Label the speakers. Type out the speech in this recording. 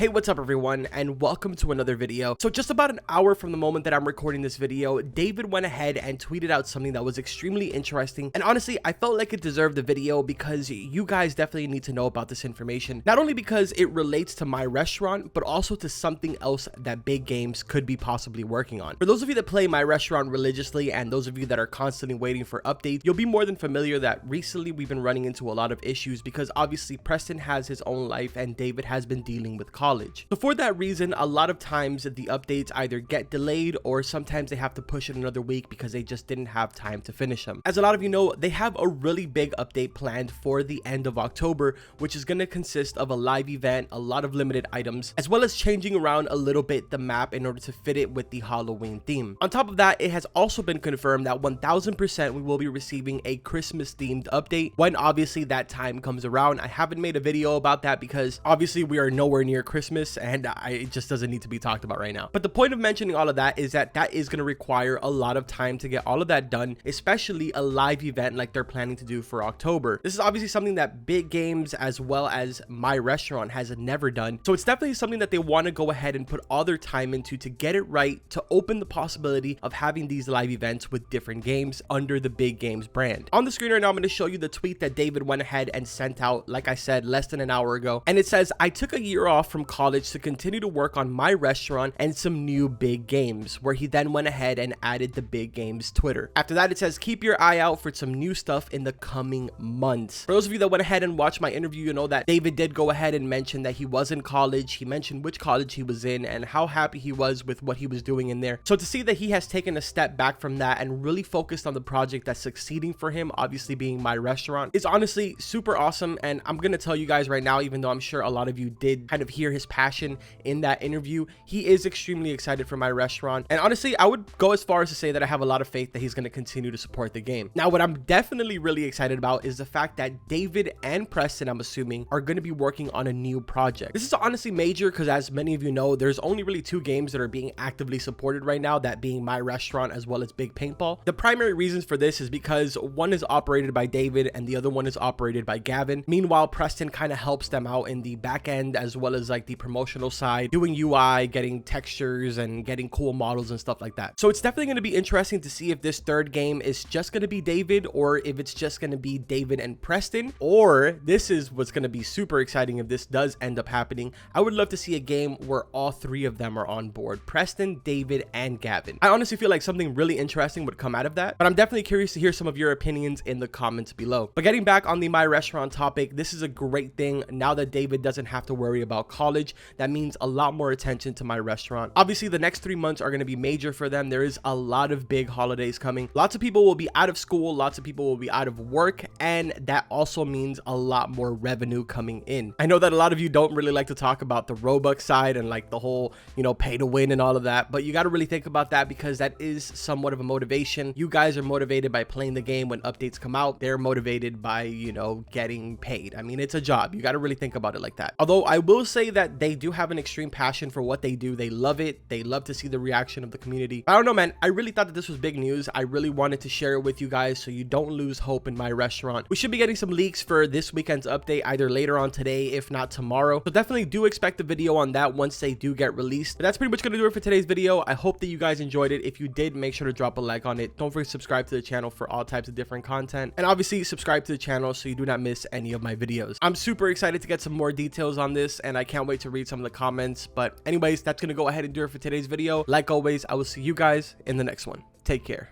Speaker 1: Hey, what's up everyone, and welcome to another video. So just about an hour from the moment that I'm recording this video, David went ahead and tweeted out something that was extremely interesting, and honestly I felt like it deserved the video because you guys definitely need to know about this information, not only because it relates to my restaurant but also to something else that big games could be possibly working on. For those of you that play my restaurant religiously and those of you that are constantly waiting for updates, you'll be more than familiar that recently we've been running into a lot of issues because obviously Preston has his own life and David has been dealing with college. So for that reason, a lot of times the updates either get delayed or sometimes they have to push it another week because they just didn't have time to finish them. As a lot of you know, they have a really big update planned for the end of October, which is going to consist of a live event, a lot of limited items, as well as changing around a little bit the map in order to fit it with the Halloween theme. On top of that, it has also been confirmed that 1000% we will be receiving a Christmas themed update when obviously that time comes around. I haven't made a video about that because obviously we are nowhere near Christmas and it just doesn't need to be talked about right now. But the point of mentioning all of that is that that is going to require a lot of time to get all of that done, especially a live event like they're planning to do for October. This is obviously something that big games as well as my restaurant has never done. So it's definitely something that they want to go ahead and put all their time into to get it right, to open the possibility of having these live events with different games under the big games brand. On the screen right now, I'm going to show you the tweet that David went ahead and sent out, like I said, less than an hour ago. And it says, "I took a year off from college to continue to work on my restaurant and some new big games," where he then went ahead and added the big games Twitter. After that, it says, "Keep your eye out for some new stuff in the coming months." For those of you that went ahead and watched my interview, you know that David did go ahead and mention that he was in college. He mentioned which college he was in and how happy he was with what he was doing in there. So to see that he has taken a step back from that and really focused on the project that's succeeding for him, obviously being my restaurant, is honestly super awesome. And I'm gonna tell you guys right now, even though I'm sure a lot of you did kind of hear his passion in that interview, he is extremely excited for my restaurant. And honestly, I would go as far as to say that I have a lot of faith that he's going to continue to support the game. Now, what I'm definitely really excited about is the fact that David and Preston, I'm assuming, are going to be working on a new project. This is honestly major because, as many of you know, there's only really two games that are being actively supported right now, that being my restaurant as well as Big Paintball. The primary reasons for this is because one is operated by David and the other one is operated by Gavin. Meanwhile, Preston kind of helps them out in the back end as well as like the promotional side, doing UI, getting textures and getting cool models and stuff like that. So it's definitely going to be interesting to see if this third game is just going to be David or if it's just going to be David and Preston, or this is what's going to be super exciting if this does end up happening. I would love to see a game where all three of them are on board: Preston, David, and Gavin. I honestly feel like something really interesting would come out of that, but I'm definitely curious to hear some of your opinions in the comments below. But getting back on the my restaurant topic, this is a great thing now that David doesn't have to worry about college. That means a lot more attention to my restaurant. Obviously, the next 3 months are going to be major for them. There is a lot of big holidays coming. Lots of people will be out of school, lots of people will be out of work, and that also means a lot more revenue coming in. I know that a lot of you don't really like to talk about the Robux side and like the whole, pay to win and all of that, but you got to really think about that because that is somewhat of a motivation. You guys are motivated by playing the game when updates come out. They're motivated by, getting paid. I mean, it's a job. You got to really think about it like that. Although I will say that they do have an extreme passion for what they do. They love it. They love to see the reaction of the community. I don't know, man. I really thought that this was big news. I really wanted to share it with you guys so you don't lose hope in my restaurant. We should be getting some leaks for this weekend's update either later on today, if not tomorrow. So definitely do expect a video on that once they do get released. But that's pretty much going to do it for today's video. I hope that you guys enjoyed it. If you did, make sure to drop a like on it. Don't forget to subscribe to the channel for all types of different content. And obviously subscribe to the channel so you do not miss any of my videos. I'm super excited to get some more details on this and I can't wait to read some of the comments. But anyways, that's going to go ahead and do it for today's video. Like always, I will see you guys in the next one. Take care.